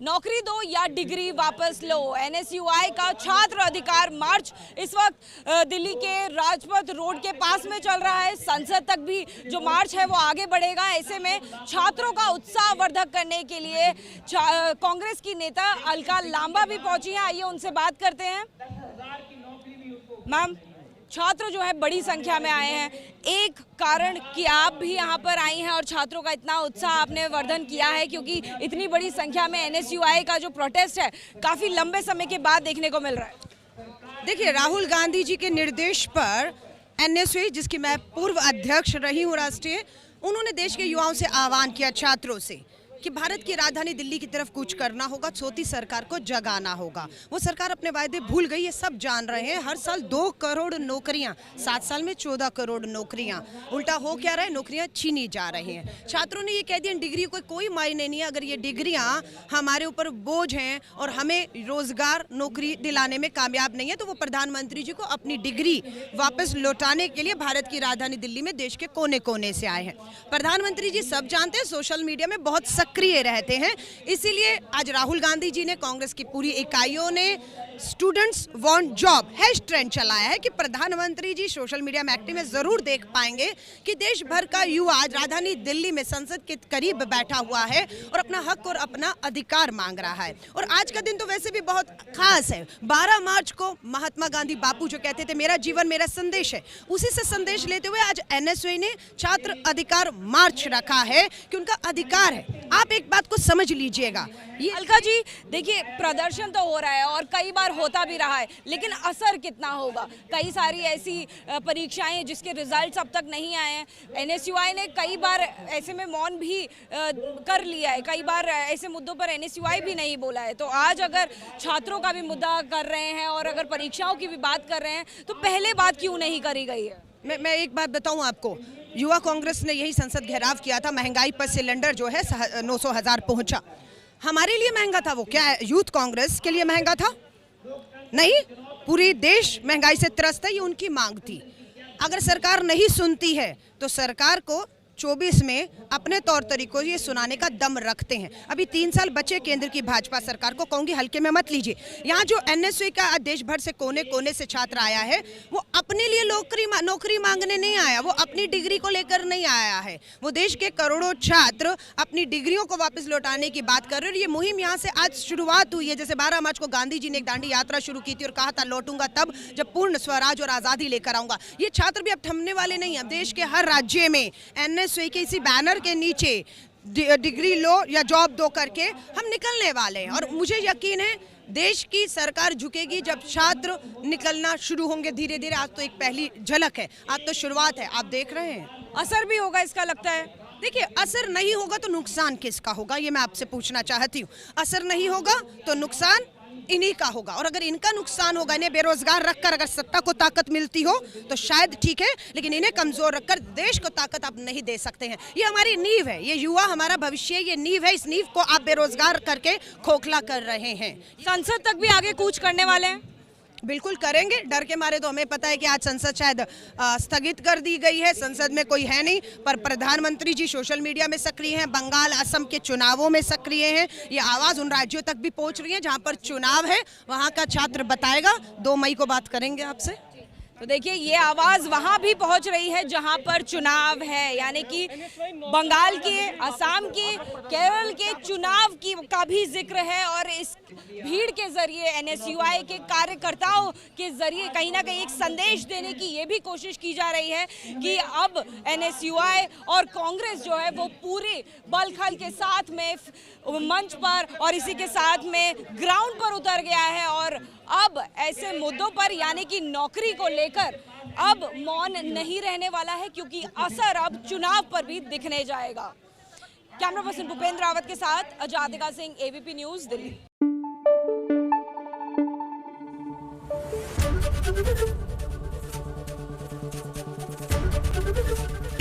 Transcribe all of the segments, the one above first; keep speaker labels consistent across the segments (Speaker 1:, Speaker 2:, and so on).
Speaker 1: नौकरी दो या डिग्री वापस लो। एनएसयूआई का छात्र अधिकार मार्च इस वक्त दिल्ली के राजपथ रोड के पास में चल रहा है। संसद तक भी जो मार्च है वो आगे बढ़ेगा। ऐसे में छात्रों का उत्साह वर्धक करने के लिए कांग्रेस की नेता अलका लांबा भी पहुंची हैं। आइए उनसे बात करते हैं। मैम, छात्र जो है बड़ी संख्या में आए हैं, एक कारण कि आप भी यहाँ पर आई हैं और छात्रों का इतना उत्साह आपने वर्धन किया है क्योंकि इतनी बड़ी संख्या में एनएसयूआई का जो प्रोटेस्ट है काफी लंबे समय के बाद देखने को मिल रहा है।
Speaker 2: देखिए, राहुल गांधी जी के निर्देश पर एनएसयूआई, जिसकी मैं पूर्व अध्यक्ष रही हूँ राष्ट्रीय, उन्होंने देश के युवाओं से आह्वान किया छात्रों से कि भारत की राजधानी दिल्ली की तरफ कूच करना होगा, छोटी सरकार को जगाना होगा। वो सरकार अपने वायदे भूल गई, ये सब जान रहे हैं। हर साल 2 करोड़ नौकरियां, 7 साल में 14 करोड़ नौकरियां, उल्टा हो क्या रहा है, नौकरियां छीनी जा रही हैं। छात्रों ने ये कह दिया डिग्री को कोई मायने नहीं है, अगर ये डिग्रियां हमारे ऊपर बोझ हैं और हमें रोजगार नौकरी दिलाने में कामयाब नहीं है, तो वो प्रधानमंत्री जी को अपनी डिग्री वापस लौटाने के लिए भारत की राजधानी दिल्ली में देश के कोने कोने से आए हैं। प्रधानमंत्री जी सब जानते हैं, सोशल मीडिया में बहुत सक्रिय रहते हैं, इसीलिए आज राहुल गांधी जी ने, कांग्रेस की पूरी इकाइयों ने स्टूडेंट्स वांट जॉब ट्रेंड चलाया है कि प्रधानमंत्री जी सोशल मीडिया में एक्टिव में जरूर देख पाएंगे कि देश भर का युवा आज राजधानी दिल्ली में संसद के करीब बैठा हुआ है और अपना हक और अपना अधिकार मांग रहा है। और आज का दिन तो वैसे भी बहुत खास है। 12 मार्च को महात्मा गांधी बापू जो कहते थे मेरा जीवन मेरा संदेश है, उसी से संदेश लेते हुए आज एनएसयूआई ने छात्र अधिकार मार्च रखा है कि उनका अधिकार है। आप एक बात को समझ लीजिएगा, ये
Speaker 1: अलका जी देखिए, प्रदर्शन तो हो रहा है और कई बार होता भी रहा है, लेकिन असर कितना होगा? कई सारी ऐसी परीक्षाएं जिसके रिजल्ट्स अब तक नहीं आए हैं। एनएसयूआई ने कई बार ऐसे में मौन भी कर लिया है, कई बार ऐसे मुद्दों पर एनएसयूआई भी नहीं बोला है। तो आज अगर छात्रों का भी मुद्दा कर रहे हैं और अगर परीक्षाओं की भी बात कर रहे हैं तो पहले बात क्यों नहीं करी गई है?
Speaker 2: मैं एक बात बताऊं आपको, युवा कांग्रेस ने यही संसद घेराव किया था, महंगाई पर सिलेंडर जो है 900,000 पहुंचा। हमारे लिए महंगा था वो, क्या यूथ कांग्रेस के लिए महंगा था? नहीं, पूरी देश महंगाई से त्रस्त है, ये उनकी मांग थी। अगर सरकार नहीं सुनती है तो सरकार को 24 में अपने तौर तरीकों ये सुनाने का दम रखते हैं। अभी 3 साल बचे केंद्र की भाजपा सरकार को, कहूंगी हल्के में मत लीजिए। यहाँ जो एनएसयूआई का देश भर से कोने कोने से छात्र आया है, वो अपने लिए नौकरी मांगने नहीं आया, वो अपनी डिग्री को लेकर नहीं आया है। वो देश के करोड़ों छात्र अपनी डिग्रियों को वापस लौटाने की बात कर रहे हैं। ये मुहिम यहाँ से आज शुरुआत हुई है। जैसे 12 मार्च को गांधी जी ने एक दांडी यात्रा शुरू की थी और कहा था लौटूंगा तब जब पूर्ण स्वराज और आज़ादी लेकर आऊंगा। ये छात्र भी अब थमने वाले नहीं है। देश के हर राज्य में एनएसयूआई के इसी बैनर के नीचे डिग्री लो या जॉब दो करके हम निकलने वाले हैं। और मुझे यकीन है देश की सरकार झुकेगी जब छात्र निकलना शुरू होंगे धीरे धीरे। आज तो एक पहली झलक है, आज तो शुरुआत है, आप देख रहे हैं।
Speaker 1: असर भी होगा इसका लगता है?
Speaker 2: देखिए, असर नहीं होगा तो नुकसान किसका होगा, ये मैं आपसे पूछना चाहती हूँ। असर नहीं होगा तो नुकसान इन्हीं का होगा, और अगर इनका नुकसान होगा, इन्हें बेरोजगार रखकर अगर सत्ता को ताकत मिलती हो तो शायद ठीक है, लेकिन इन्हें कमजोर रखकर देश को ताकत आप नहीं दे सकते हैं। ये हमारी नींव है, ये युवा हमारा भविष्य है, ये नींव है। इस नींव को आप बेरोजगार करके खोखला कर रहे हैं।
Speaker 1: संसद तक भी आगे कूच करने वाले हैं?
Speaker 2: बिल्कुल करेंगे, डर के मारे तो हमें पता है कि आज संसद शायद स्थगित कर दी गई है, संसद में कोई है नहीं, पर प्रधानमंत्री जी सोशल मीडिया में सक्रिय हैं, बंगाल असम के चुनावों में सक्रिय हैं। ये आवाज़ उन राज्यों तक भी पहुंच रही है जहां पर चुनाव है, वहां का छात्र बताएगा। 2 मई को बात करेंगे आपसे।
Speaker 1: तो देखिए, ये आवाज वहां भी पहुंच रही है जहां पर चुनाव है, यानी कि बंगाल के, असम के, केरल के चुनाव की का भी जिक्र है। और इस भीड़ के जरिए, एनएसयूआई के कार्यकर्ताओं के जरिए कहीं ना कहीं एक संदेश देने की ये भी कोशिश की जा रही है कि अब एनएसयूआई और कांग्रेस जो है वो पूरे बलखल के साथ में मंच पर और इसी के साथ में ग्राउंड पर उतर गया है। और अब ऐसे मुद्दों पर, यानी कि नौकरी को लेकर, अब मौन नहीं रहने वाला है क्योंकि असर अब चुनाव पर भी दिखने जाएगा। कैमरा पर्सन भूपेंद्र रावत के साथ Ajadika Singh, ABP News, Delhi.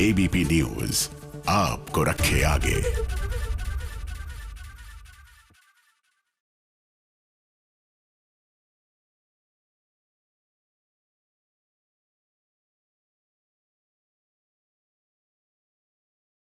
Speaker 3: ABP News आपको रखे आगे।